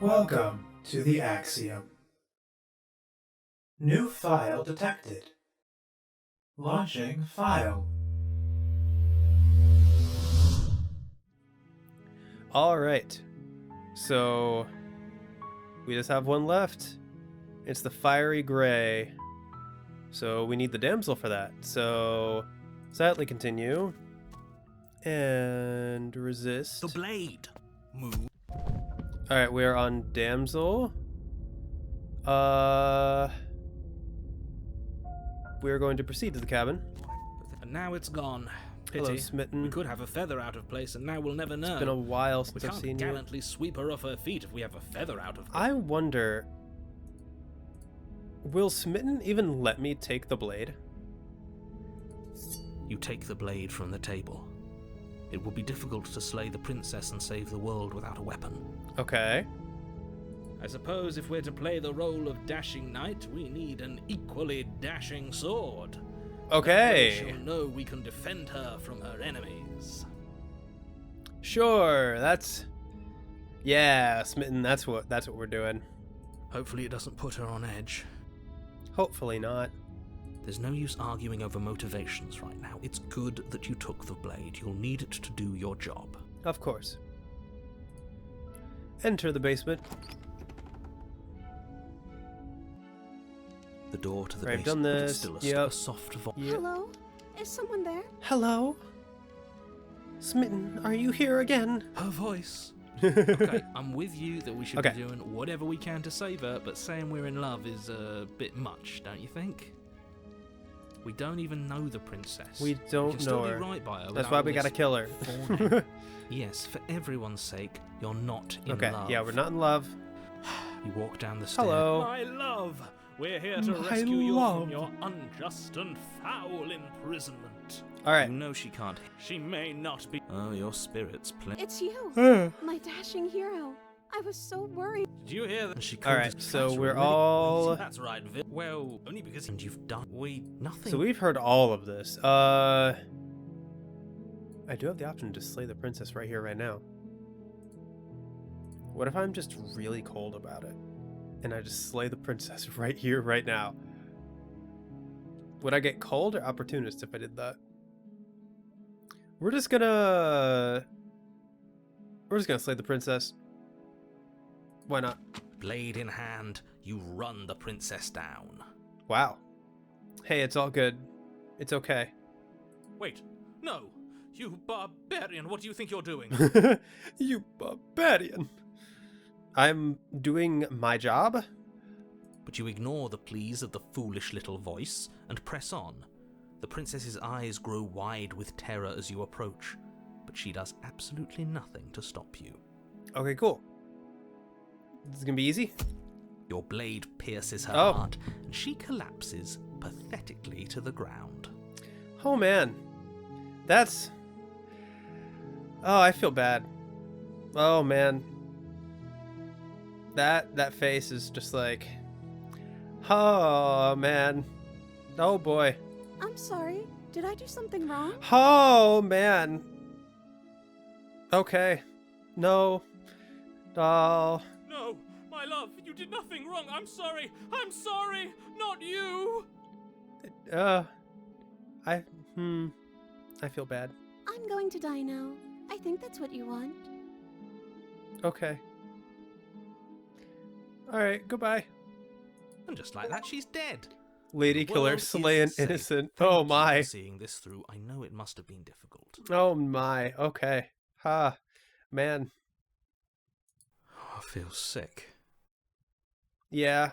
Welcome to the Axiom. New file detected. Launching file. All right. So we just have one left. It's the fiery gray. So we need the damsel for that. So sadly continue. And resist. The blade. Move. All right, we are on damsel. We're going to proceed to the cabin. And now it's gone. Pity. Hello, Smitten. We could have a feather out of place, and now we'll never know. It's been a while We since I've can't seen you. gallantly sweep her off her feet if we have a feather out of place. I wonder, will Smitten even let me take the blade? You take the blade from the table. It will be difficult to slay the princess and save the world without a weapon. Okay. I suppose if we're to play the role of dashing knight, we need an equally dashing sword. Okay. That way she'll know we can defend her from her enemies. Sure, yeah, Smitten, that's what we're doing. Hopefully it doesn't put her on edge. Hopefully not. There's no use arguing over motivations right now. It's good that you took the blade. You'll need it to do your job. Of course. Enter the basement. The door to the Right, basement, done but it's this. still Yep. a soft voice. Yep. Hello? Is someone there? Hello? Smitten, are you here again? Her voice. Okay, I'm with you that we should Okay. be doing whatever we can to save her, but saying we're in love is a bit much, don't you think? We don't even know the princess. We We don't can still know be her. right by her. That's without why all we gotta this kill her. forename. Yes, for everyone's sake, you're not in Okay, love. yeah, we're not in love. You walk down the stairs. Hello. My love, we're here to My rescue you love. from your unjust and foul imprisonment. Alright. You know she can't. She may not be. Oh, your spirit's playing. It's you, my dashing hero. I was so worried. Did you hear that? She Alright, so we're all... That's right, Viv. Well, only because and you've done. Nothing. So we've heard all of this. I do have the option to slay the princess right here, right now. What if I'm just really cold about it? And I just slay the princess right here, right now? Would I get cold or opportunist if I did that? We're just gonna slay the princess. Why not? Blade in hand, you run the princess down. Wow. Hey, it's all good. It's okay. Wait, no. You barbarian, what do you think you're doing? You barbarian. I'm doing my job. But you ignore the pleas of the foolish little voice and press on. The princess's eyes grow wide with terror as you approach, but she does absolutely nothing to stop you. Okay, cool. This is gonna be easy. Your blade pierces her Oh. heart, and she collapses pathetically to the ground. Oh man, that's. Oh, I feel bad. Oh man, that face is just like. Oh man. Oh boy. I'm sorry. Did I do something wrong? Oh man. Okay. No. Oh. No, my love, you did nothing wrong. I'm sorry, not you. I feel bad. I'm going to die now. I think that's what you want. Okay. Alright, goodbye. And just like that, she's dead. Lady The killer world is slaying safe. innocent. Thank Oh you my. for seeing this through, I know it must have been difficult. Oh my. Okay. Ha. Man. I feel sick. Yeah.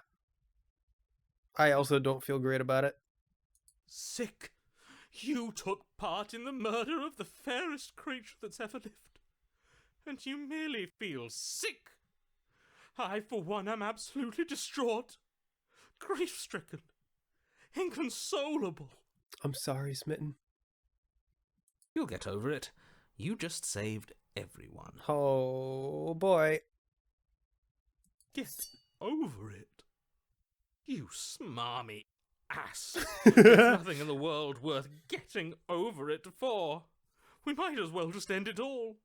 I also don't feel great about it. Sick? You took part in the murder of the fairest creature that's ever lived. And you merely feel sick. I, for one, am absolutely distraught. Grief-stricken. Inconsolable. I'm sorry, Smitten. You'll get over it. You just saved everyone. Oh boy. Get over it. You smarmy ass. There's nothing in the world worth getting over it for. We might as well just end it all.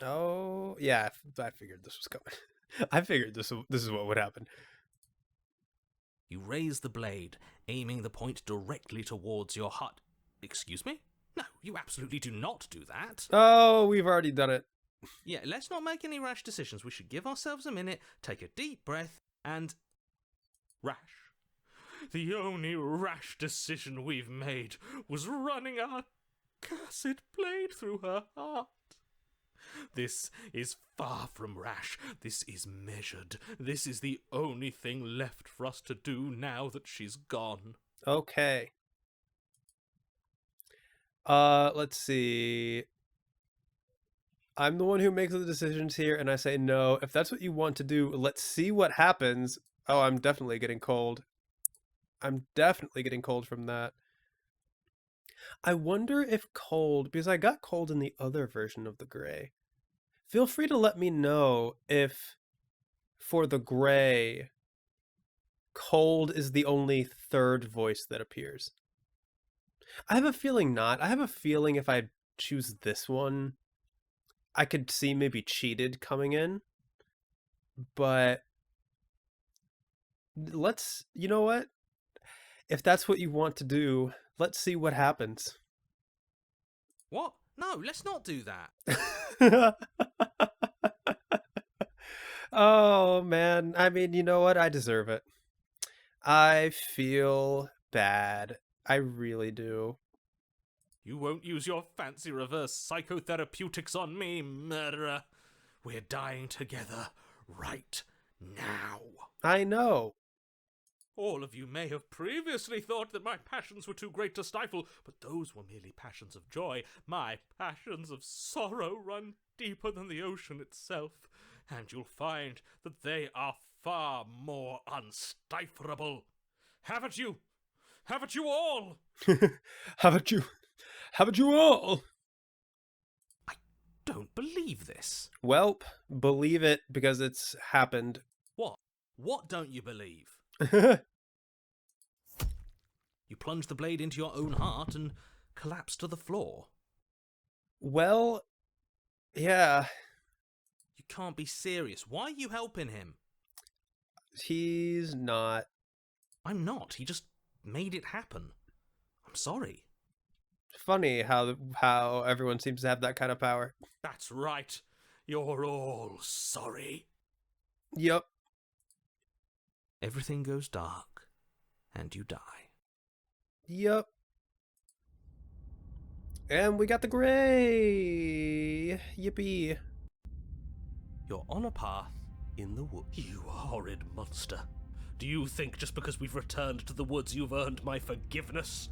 Oh, yeah, I figured this was coming. I figured this is what would happen. You raise the blade, aiming the point directly towards your heart. Excuse me? No, you absolutely do not do that. Oh, we've already done it. Yeah, let's not make any rash decisions. We should give ourselves a minute, take a deep breath, and... rash. The only rash decision we've made was running our cursed blade through her heart. This is far from rash. This is measured. This is the only thing left for us to do now that she's gone. Okay. Let's see. I'm the one who makes the decisions here, and I say no. If that's what you want to do, let's see what happens. Oh, I'm definitely getting cold. I'm definitely getting cold from that. I wonder if cold, because I got cold in the other version of the gray. Feel free to let me know if, for the gray, cold is the only third voice that appears. I have a feeling not. I have a feeling if I choose this one, I could see maybe cheated coming in. But let's, you know what? If that's what you want to do, let's see what happens. What? No, let's not do that. Oh, man. I mean, you know what? I deserve it. I feel bad. I really do. You won't use your fancy reverse psychotherapeutics on me, murderer. We're dying together right now. I know. All of you may have previously thought that my passions were too great to stifle, but those were merely passions of joy. My passions of sorrow run deeper than the ocean itself, and you'll find that they are far more unstiflable. Haven't you? Haven't you all? Haven't you? Haven't you all? I don't believe this. Welp, believe it because it's happened. What? What don't you believe? You plunge the blade into your own heart and collapse to the floor. Well, yeah. You can't be serious. Why are you helping him? He's not. I'm not. He just made it happen. I'm sorry. Funny how everyone seems to have that kind of power. That's right. You're all sorry. Yep. Everything goes dark, and you die. Yep. And we got the gray. Yippee. You're on a path in the woods. You horrid monster. Do you think just because we've returned to the woods you've earned my forgiveness?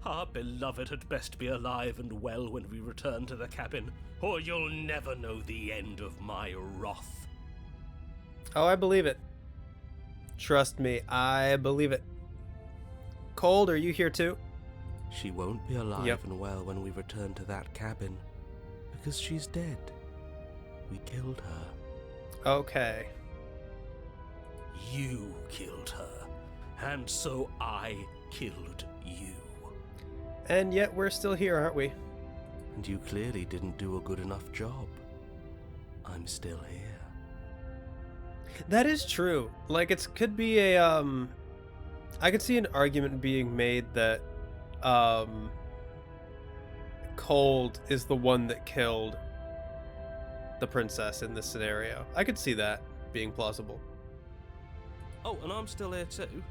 Our beloved had best be alive and well when we return to the cabin, or you'll never know the end of my wrath. Oh, I believe it. Trust me, I believe it. Cold, are you here too? She won't be alive Yep. and well when we return to that cabin, because she's dead. We killed her. Okay. You killed her, and so I killed you. And yet we're still here, aren't we? And you clearly didn't do a good enough job. I'm still here. That is true. Like, it could be a, I could see an argument being made that, Cold is the one that killed the princess in this scenario. I could see that being plausible. Oh, and I'm still here too.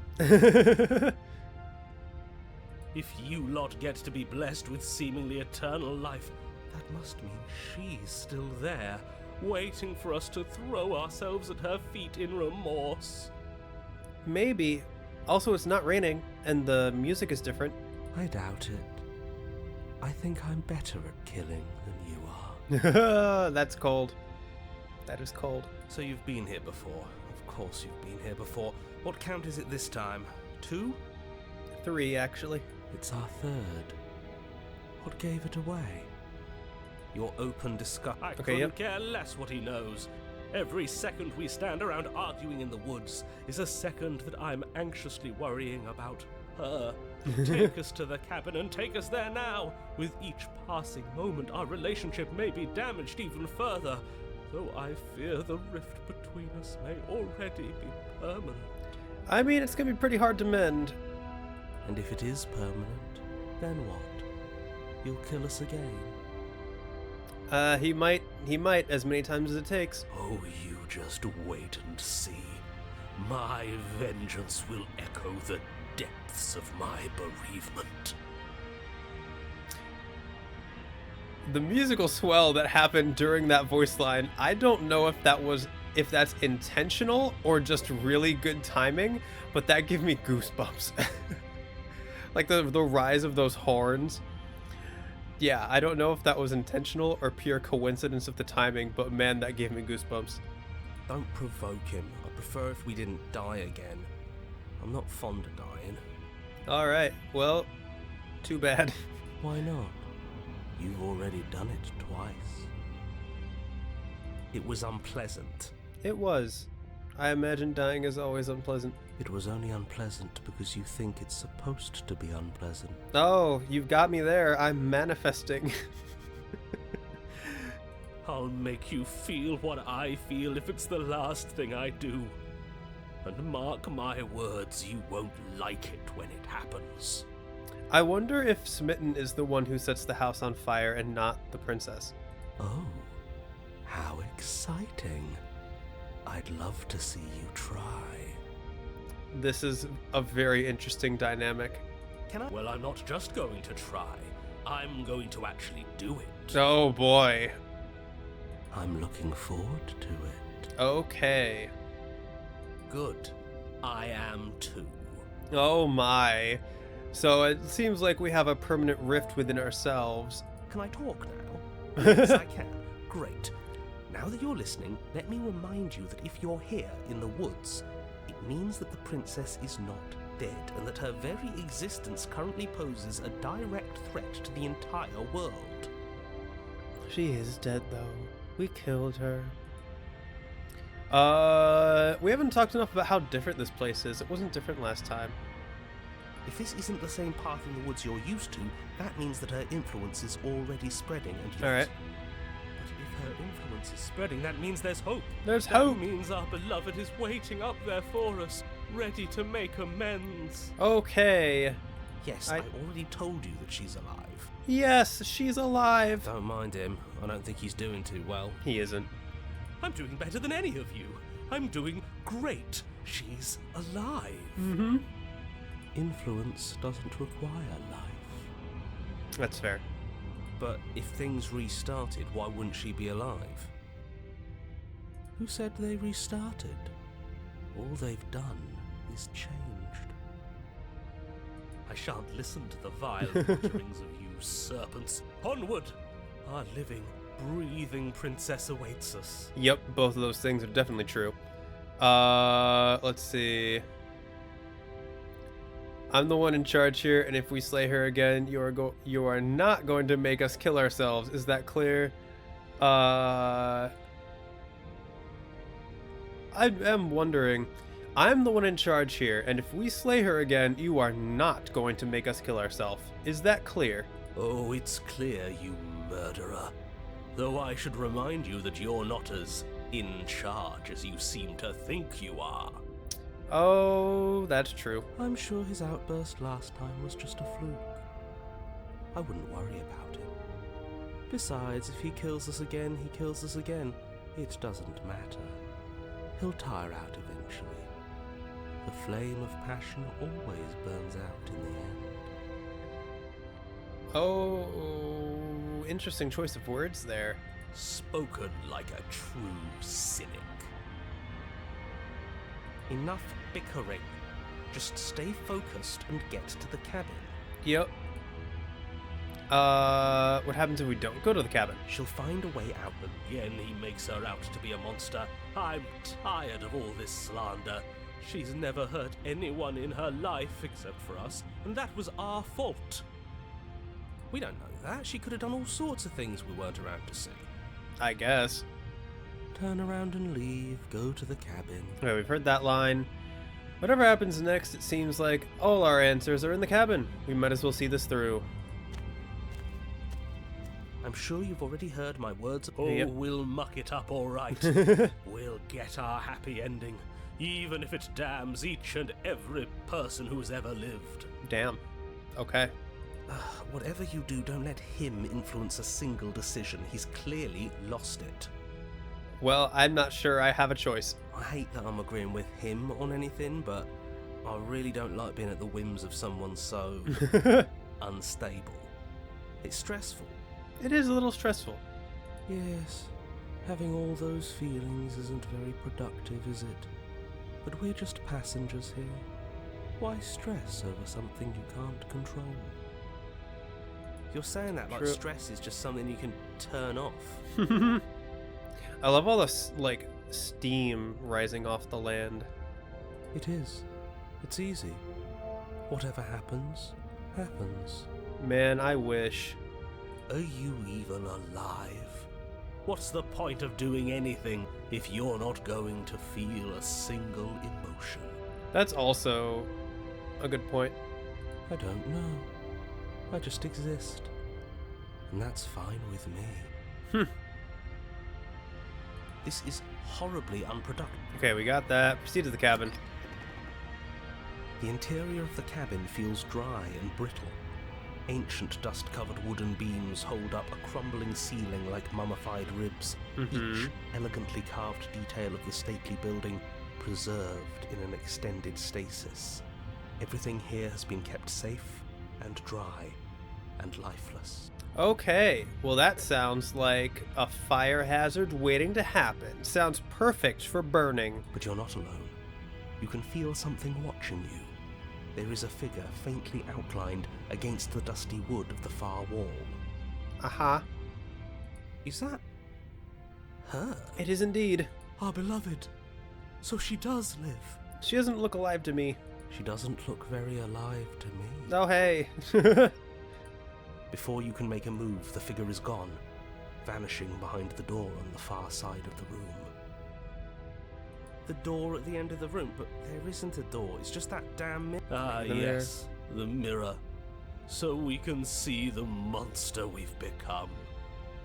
If you lot get to be blessed with seemingly eternal life, that must mean she's still there, waiting for us to throw ourselves at her feet in remorse. Maybe. Also, it's not raining, and the music is different. I doubt it. I think I'm better at killing than you are. That's cold. That is cold. So you've been here before. Of course you've been here before. What count is it this time? 2? 3, actually. It's our 3rd. What gave it away? Your open discussion. I couldn't care less what he knows. Every second we stand around arguing in the woods is a second that I'm anxiously worrying about her. Take us to the cabin and take us there now. With each passing moment, our relationship may be damaged even further. though I fear the rift between us may already be permanent. I mean, it's gonna be pretty hard to mend. And if it is permanent, then what? You'll kill us again? He might, as many times as it takes. Oh, you just wait and see. My vengeance will echo the depths of my bereavement. The musical swell that happened during that voice line, I don't know if that's intentional or just really good timing, but that gave me goosebumps. Like the rise of those horns. Yeah, I don't know if that was intentional or pure coincidence of the timing, but man, that gave me goosebumps. Don't provoke him. I prefer if we didn't die again. I'm not fond of dying. Alright, well, too bad. Why not? You've already done it twice. It was unpleasant. It was. I imagine dying is always unpleasant. It was only unpleasant because you think it's supposed to be unpleasant. Oh, you've got me there. I'm manifesting. I'll make you feel what I feel if it's the last thing I do. And mark my words, you won't like it when it happens. I wonder if Smitten is the one who sets the house on fire and not the princess. Oh, how exciting. I'd love to see you try. This is a very interesting dynamic. Can I? Well, I'm not just going to try. I'm going to actually do it. Oh boy. I'm looking forward to it. Okay. Good. I am too. Oh my. So it seems like we have a permanent rift within ourselves. Can I talk now? Yes, I can. Great. Now that you're listening, let me remind you that if you're here in the woods, it means that the princess is not dead, and that her very existence currently poses a direct threat to the entire world. She is dead though. We killed her. We haven't talked enough about how different this place is. It wasn't different last time. If this isn't the same path in the woods you're used to, that means that her influence is already spreading, and yet... Alright. But if her influence is spreading, that means there's hope. There's That hope. means our beloved is waiting up there for us, ready to make amends. Okay. Yes, I already told you that she's alive. Yes, she's alive. Don't mind him. I don't think he's doing too well. He isn't. I'm doing better than any of you. I'm doing great. She's alive. Mm-hmm. Influence doesn't require life. That's fair. But if things restarted, why wouldn't she be alive? Who said they restarted? All they've done is changed. I shan't listen to the vile mutterings of you serpents. Onward! Our living, breathing princess awaits us. Yep, both of those things are definitely true. Let's see. I'm the one in charge here, and if we slay her again, you are not going to make us kill ourselves. Is that clear? I am wondering. I'm the one in charge here, and if we slay her again, you are not going to make us kill ourselves. Is that clear? Oh, it's clear, you murderer. Though I should remind you that you're not as in charge as you seem to think you are. Oh, that's true. I'm sure his outburst last time was just a fluke. I wouldn't worry about it. Besides, if he kills us again, he kills us again. It doesn't matter. He'll tire out eventually. The flame of passion always burns out in the end. Oh, interesting choice of words there. Spoken like a true cynic. Enough bickering. Just stay focused and get to the cabin. Yep. What happens if we don't go to the cabin? She'll find a way out. Again, he makes her out to be a monster. I'm tired of all this slander. She's never hurt anyone in her life except for us, and that was our fault. We don't know that. She could have done all sorts of things we weren't around to see. I guess. Turn around and leave, go to the cabin. Okay, we've heard that line. Whatever happens next, it seems like all our answers are in the cabin. We might as well see this through. I'm sure you've already heard my words. Oh, Yep. we'll muck it up all right. We'll get our happy ending, even if it damns each and every person who's ever lived. Damn. Okay. Whatever you do, don't let him influence a single decision. He's clearly lost it. Well, I'm not sure I have a choice. I hate that I'm agreeing with him on anything, but I really don't like being at the whims of someone so unstable. It's stressful. It is a little stressful. Yes, having all those feelings isn't very productive, is it? But we're just passengers here. Why stress over something you can't control? You're saying that like True. stress is just something you can turn off. I love all this, like, steam rising off the land. It is. It's easy. Whatever happens, happens. Man, I wish. Are you even alive? What's the point of doing anything if you're not going to feel a single emotion? That's also a good point. I don't know. I just exist. And that's fine with me. This is horribly unproductive. Okay, we got that. Proceed to the cabin. The interior of the cabin feels dry and brittle. Ancient dust-covered wooden beams hold up a crumbling ceiling like mummified ribs, each elegantly carved detail of the stately building preserved in an extended stasis. Everything here has been kept safe and dry and lifeless. Okay, well that sounds like a fire hazard waiting to happen. Sounds perfect for burning. But you're not alone. You can feel something watching you. There is a figure faintly outlined against the dusty wood of the far wall. Aha. Is that her? It is indeed. Our beloved. So she does live. She doesn't look alive to me. She doesn't look very alive to me. Oh, hey. Before you can make a move, the figure is gone, vanishing behind the door on the far side of the room. The door at the end of the room, but there isn't a door, it's just that damn mirror. Ah, The mirror. yes, the mirror. So we can see the monster we've become.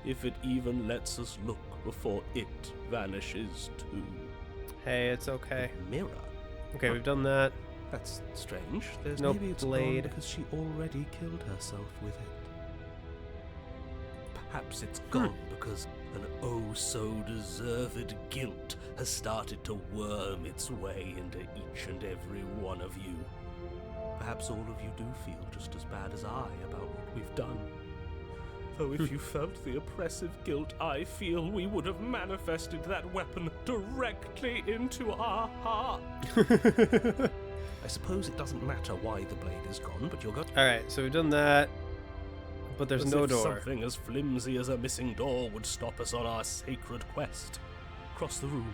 If it even lets us look before it vanishes too. Hey, it's okay. The mirror? Okay, we've done that. That's strange. There's No maybe it's blade. gone because she already killed herself with it. Perhaps it's gone because an oh-so-deserved guilt has started to worm its way into each and every one of you. Perhaps all of you do feel just as bad as I about what we've done. Though if you felt the oppressive guilt I feel, we would have manifested that weapon directly into our heart. I suppose it doesn't matter why the blade is gone, but you're going. Alright, so we've done that. But there's As no if door. Something as flimsy as a missing door would stop us on our sacred quest. Cross the room,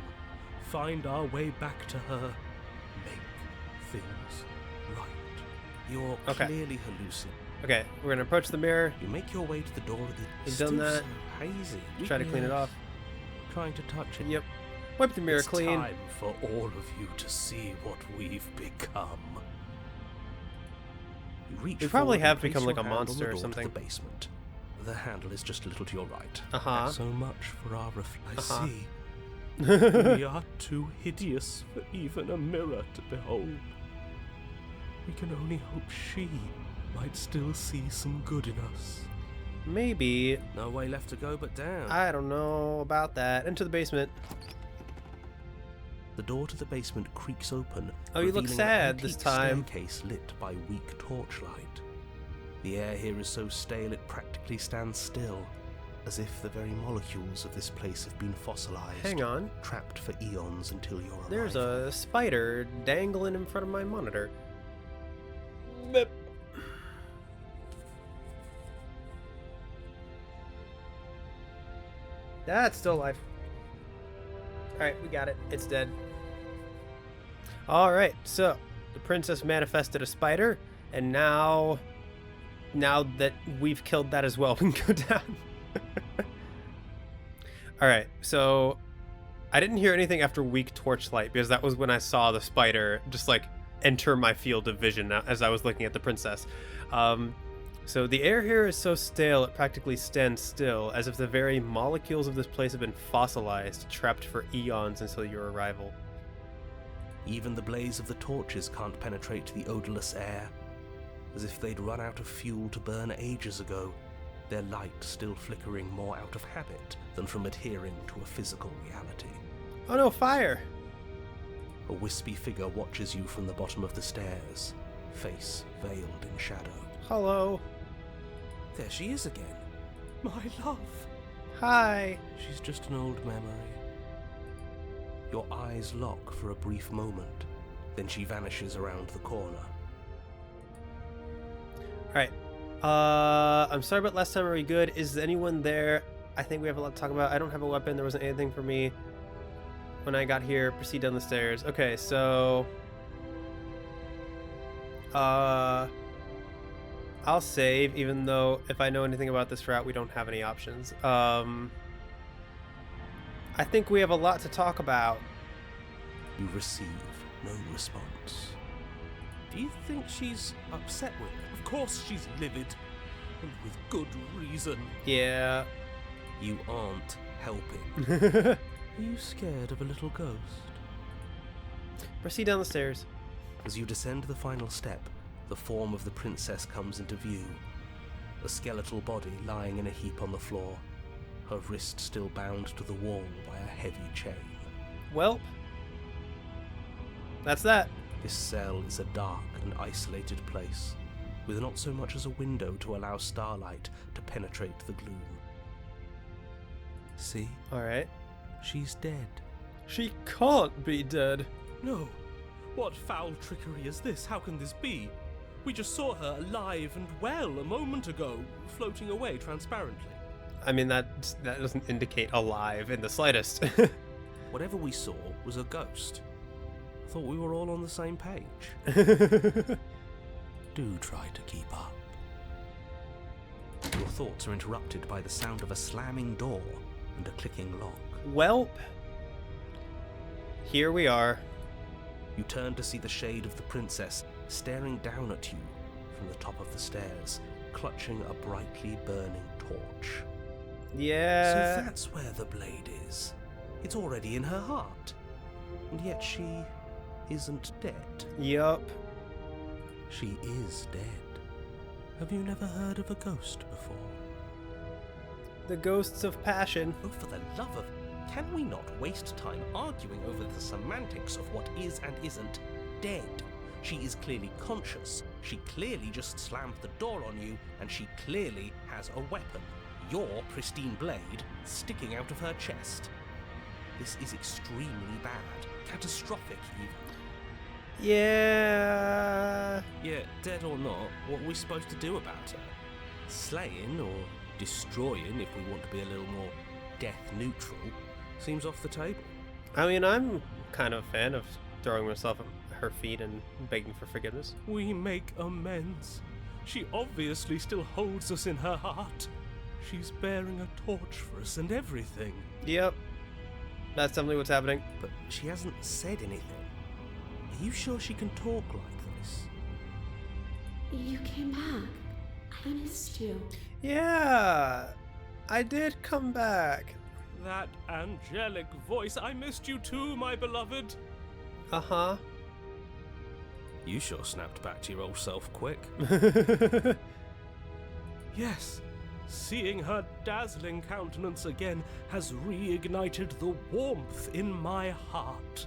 find our way back to her, make things right. You're Okay. clearly hallucinating. Okay, we're gonna approach the mirror. You make your way to the door. You've done that. So hazy. Try to clean it off. Trying to touch it. Yep. Wipe the mirror It's clean. time for all of you to see what we've become. You reach We probably forward have and place become like your a hand on monster the or door to something. The basement. The handle is just a little to your right. Uh-huh. So much for our I Uh-huh. see. We are too hideous for even a mirror to behold. We can only hope she might still see some good in us. Maybe. No way left to go but down. I don't know about that. Into the basement. The door to the basement creaks open. Oh, you look revealing an sad this antique time. Staircase lit by weak torchlight. The air here is so stale it practically stands still, as if the very molecules of this place have been fossilized. Hang on. Trapped for eons until your arrival. There's a spider dangling in front of my monitor. Bip. That's still alive. Alright, we got it. It's dead. Alright, so the princess manifested a spider, and now that we've killed that as well, we can go down. Alright, so I didn't hear anything after weak torchlight because that was when I saw the spider just like enter my field of vision as I was looking at the princess. So the air here is so stale it practically stands still, as if the very molecules of this place have been fossilized, trapped for eons until your arrival. Even the blaze of the torches can't penetrate the odorless air, as if they'd run out of fuel to burn ages ago, their light still flickering more out of habit than from adhering to a physical reality. Oh no, fire! A wispy figure watches you from the bottom of the stairs, face veiled in shadow. Hello. There she is again. My love. Hi. She's just an old memory. Your eyes lock for a brief moment, then she vanishes around the corner. Alright. I'm sorry about last time. Are we good? Is anyone there? I think we have a lot to talk about. I don't have a weapon. There wasn't anything for me when I got here. Proceed down the stairs. Okay, so... I'll save, even though if I know anything about this route, we don't have any options. I think we have a lot to talk about. You receive no response. Do you think she's upset with it? Of course she's livid, and with good reason. Yeah. You aren't helping. Proceed Are you scared of a little ghost? down the stairs. As you descend the final step, the form of the princess comes into view. A skeletal body lying in a heap on the floor, her wrist still bound to the wall by a heavy chain. Welp. That's that. This cell is a dark and isolated place, with not so much as a window to allow starlight to penetrate the gloom. See? Alright. She's dead. She can't be dead. No. What foul trickery is this? How can this be? We just saw her alive and well a moment ago, floating away transparently. I mean, that doesn't indicate alive in the slightest. Whatever we saw was a ghost. I thought we were all on the same page. Do try to keep up. Your thoughts are interrupted by the sound of a slamming door and a clicking lock. Welp. Here we are. You turn to see the shade of the princess staring down at you from the top of the stairs, clutching a brightly burning torch. Yeah. So that's where the blade is. It's already in her heart. And yet she isn't dead. Yup. She is dead. Have you never heard of a ghost before? The ghosts of passion. Oh, for the love of... Can we not waste time arguing over the semantics of what is and isn't dead? She is clearly conscious. She clearly just slammed the door on you, and she clearly has a weapon. Your pristine blade sticking out of her chest. This is extremely bad. Catastrophic, even. Yeah. Yeah, dead or not, what are we supposed to do about her? Slaying or destroying, if we want to be a little more death neutral, seems off the table. I mean, I'm kind of a fan of throwing myself at her feet and begging for forgiveness. We make amends. She obviously still holds us in her heart. She's bearing a torch for us and everything. Yep. That's definitely what's happening. But she hasn't said anything. Are you sure she can talk like this? You came back. I missed you. Yeah. I did come back. That angelic voice. I missed you too, my beloved. Uh-huh. You sure snapped back to your old self quick. Yes. Seeing her dazzling countenance again has reignited the warmth in my heart.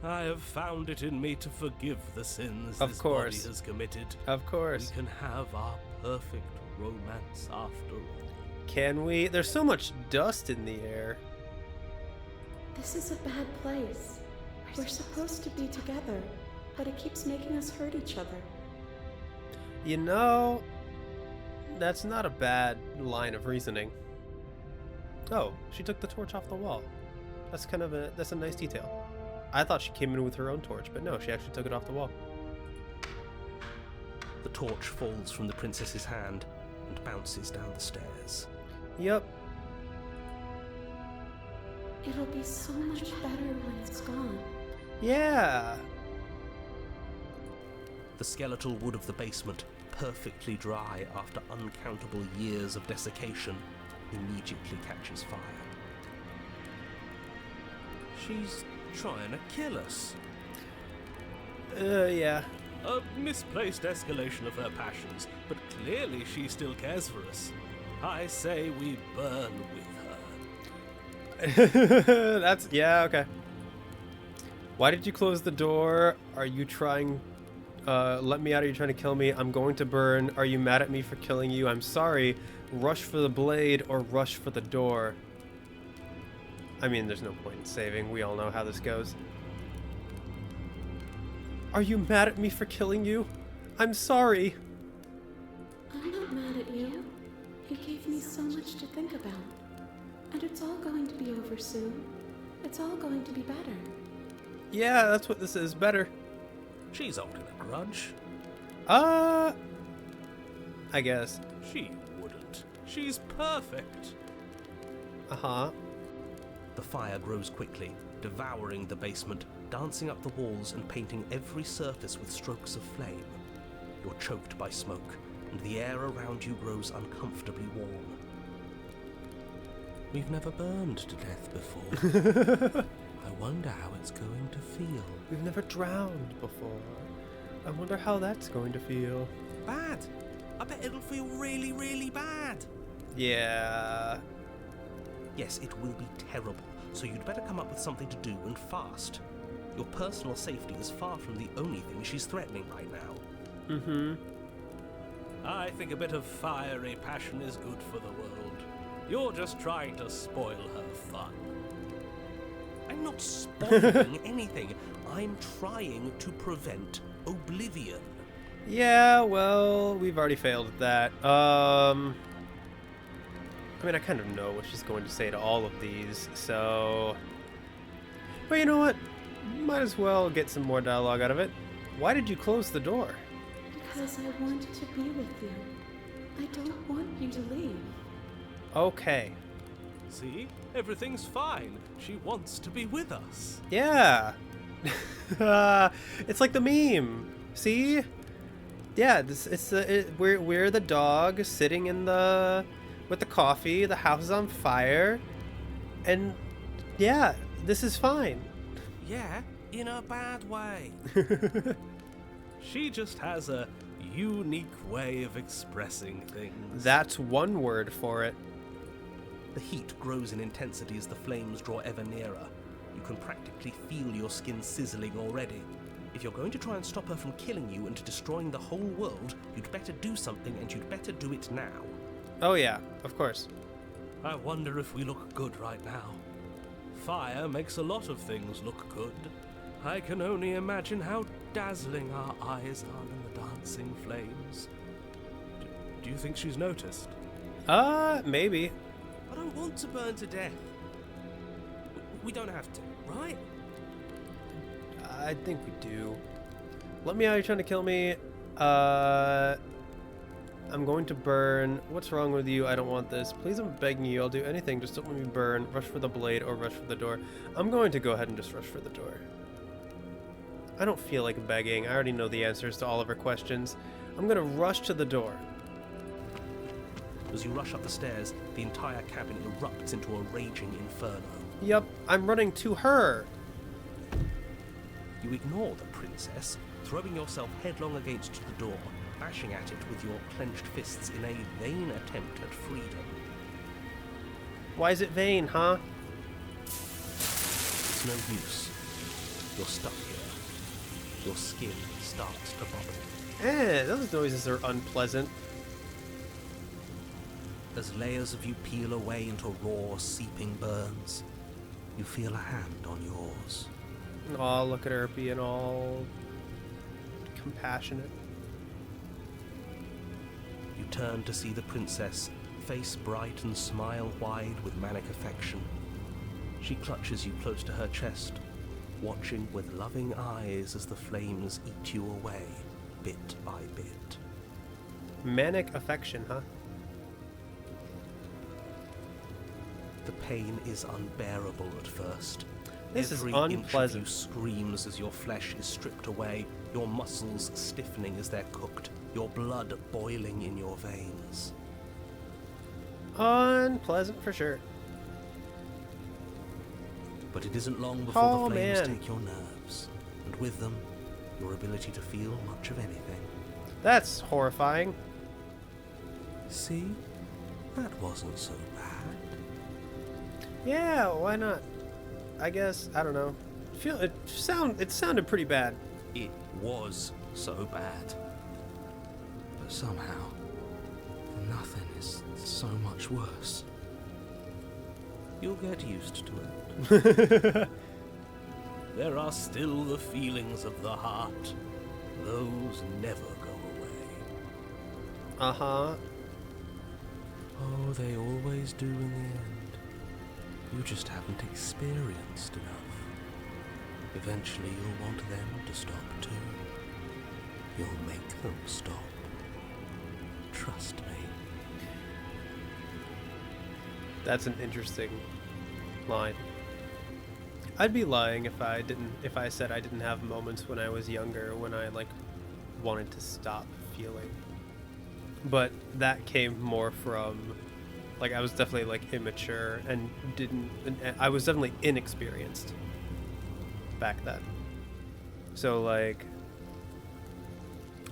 I have found it in me to forgive the sins Of this course. body has committed. Of course. We can have our perfect romance after all. Can we? There's so much dust in the air. This is a bad place. We're supposed to be together, but it keeps making us hurt each other. You know, that's not a bad line of reasoning. Oh, she took the torch off the wall. That's a nice detail. I thought she came in with her own torch, but no, she actually took it off the wall. The torch falls from the princess's hand and bounces down the stairs. Yep. It'll be so much better when it's gone. Yeah. The skeletal wood of the basement perfectly dry after uncountable years of desiccation, immediately catches fire. She's trying to kill us. Yeah. A misplaced escalation of her passions, but clearly she still cares for us. I say we burn with her. Yeah, okay. Why did you close the door? Are you trying... let me out, are you trying to kill me? I'm going to burn. Are you mad at me for killing you? I'm sorry. Rush for the blade or rush for the door? I mean, there's no point in saving. We all know how this goes. Are you mad at me for killing you? I'm sorry. I'm not mad at you. You gave me so much to think about. And it's all going to be over soon. It's all going to be better. Yeah, that's what this is. Better. She's holding a grudge. I guess. She wouldn't. She's perfect. Uh-huh. The fire grows quickly, devouring the basement, dancing up the walls and painting every surface with strokes of flame. You're choked by smoke, and the air around you grows uncomfortably warm. We've never burned to death before. I wonder how it's going to feel. We've never drowned before. I wonder how that's going to feel. Bad. I bet it'll feel really, really bad. Yeah. Yes, it will be terrible, so you'd better come up with something to do and fast. Your personal safety is far from the only thing she's threatening right now. Mm-hmm. I think a bit of fiery passion is good for the world. You're just trying to spoil her fun. I'm not spoiling anything. I'm trying to prevent oblivion. Yeah, well, we've already failed at that. I mean, I kind of know what she's going to say to all of these, so... But you know what? Might as well get some more dialogue out of it. Why did you close the door? Because I want to be with you. I don't want you to leave. Okay. See? Everything's fine. She wants to be with us. Yeah. It's like the meme. See? Yeah, we're the dog sitting in the with the coffee. The house is on fire, and yeah, this is fine. Yeah, in a bad way. She just has a unique way of expressing things. That's one word for it. The heat grows in intensity as the flames draw ever nearer. You can practically feel your skin sizzling already. If you're going to try and stop her from killing you and destroying the whole world, you'd better do something, and you'd better do it now. Oh yeah, of course. I wonder if we look good right now. Fire makes a lot of things look good. I can only imagine how dazzling our eyes are in the dancing flames. Do you think she's noticed? Maybe. I don't want to burn to death. We don't have to, right? I think we do. Let me out, you're trying to kill me. I'm going to burn. What's wrong with you? I don't want this. Please, I'm begging you. I'll do anything. Just don't let me burn. Rush for the blade or rush for the door. I'm going to go ahead and just rush for the door. I don't feel like begging. I already know the answers to all of her questions. I'm going to rush to the door. As you rush up the stairs, the entire cabin erupts into a raging inferno. Yep, I'm running to her. You ignore the princess, throwing yourself headlong against the door, bashing at it with your clenched fists in a vain attempt at freedom. Why is it vain, huh? It's no use. You're stuck here. Your skin starts to bubble. Those noises are unpleasant. As layers of you peel away into raw, seeping burns, you feel a hand on yours. Aw, look at her being all compassionate. You turn to see the princess, face bright and smile wide with manic affection. She clutches you close to her chest, watching with loving eyes as the flames eat you away, bit by bit. Manic affection, huh? The pain is unbearable at first. This is Every unpleasant. inch of you screams as your flesh is stripped away, your muscles stiffening as they're cooked, your blood boiling in your veins. Unpleasant for sure. But it isn't long before Oh, the flames man. take your nerves, and with them, your ability to feel much of anything. That's horrifying. See? That wasn't so bad. Yeah, why not? I guess, I don't know. It sounded pretty bad. It was so bad. But somehow, nothing is so much worse. You'll get used to it. There are still the feelings of the heart. Those never go away. Uh-huh. Oh, they always do in the end. You just haven't experienced enough. Eventually you'll want them to stop too. You'll make them stop. Trust me. That's an interesting line. I'd be lying if I said I didn't have moments when I was younger when I like wanted to stop feeling. But that came more from like I was definitely like immature and I was definitely inexperienced back then. So like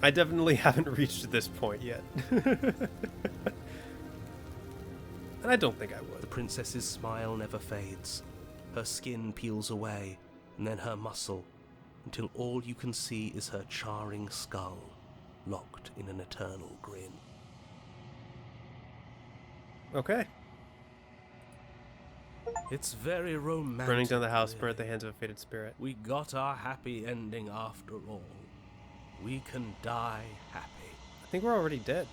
I definitely haven't reached this point yet. And I don't think I would. The princess's smile never fades. Her skin peels away, and then her muscle, until all you can see is her charring skull, locked in an eternal grin. Okay. It's very romantic. Burning down the house, really. burn at the hands of a fated spirit. We got our happy ending after all. We can die happy. I think we're already dead.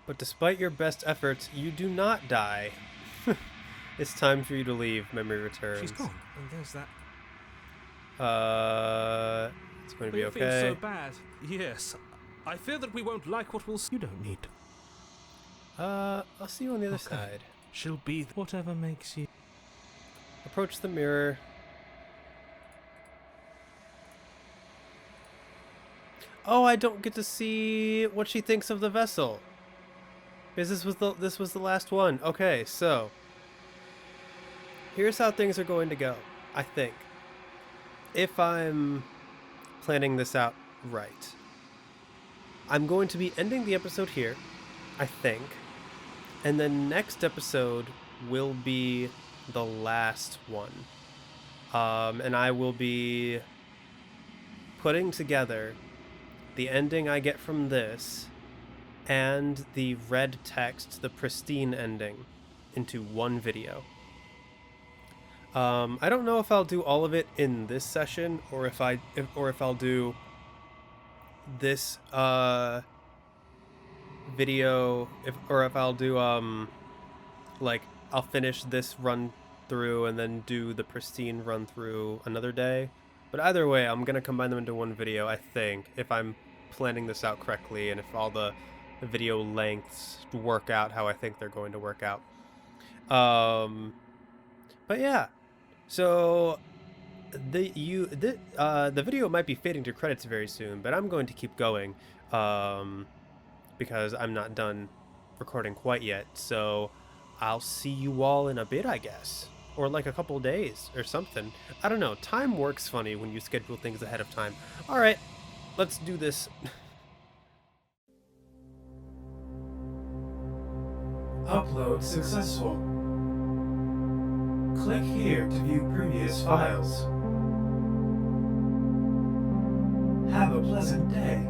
But despite your best efforts, you do not die. It's time for you to leave. Memory returns. She's gone, and there's that. It's going to be It feels okay. so bad. Yes. I fear that we won't like what we'll see. You don't need to. I'll see you on the other Okay. side. She'll be whatever makes you. Approach the mirror. Oh, I don't get to see what she thinks of the vessel. Because this was the last one. Okay, so here's how things are going to go, I think. If I'm planning this out right. I'm going to be ending the episode here, I think. And then next episode will be the last one. And I will be putting together the ending I get from this and the red text, the pristine ending, into one video. I don't know if I'll do all of it in this session or if I'll do this video if I'll do like I'll finish this run through and then do the pristine run through another day. But either way, I'm gonna combine them into one video, I think, if I'm planning this out correctly and if all the video lengths work out how I think they're going to work out. But yeah, so the video might be fading to credits very soon, but I'm going to keep going because I'm not done recording quite yet. So I'll see you all in a bit, I guess, or like a couple days or something. I don't know. Time works funny when you schedule things ahead of time. All right, let's do this. Upload successful. Click here to view previous files. Have a pleasant day.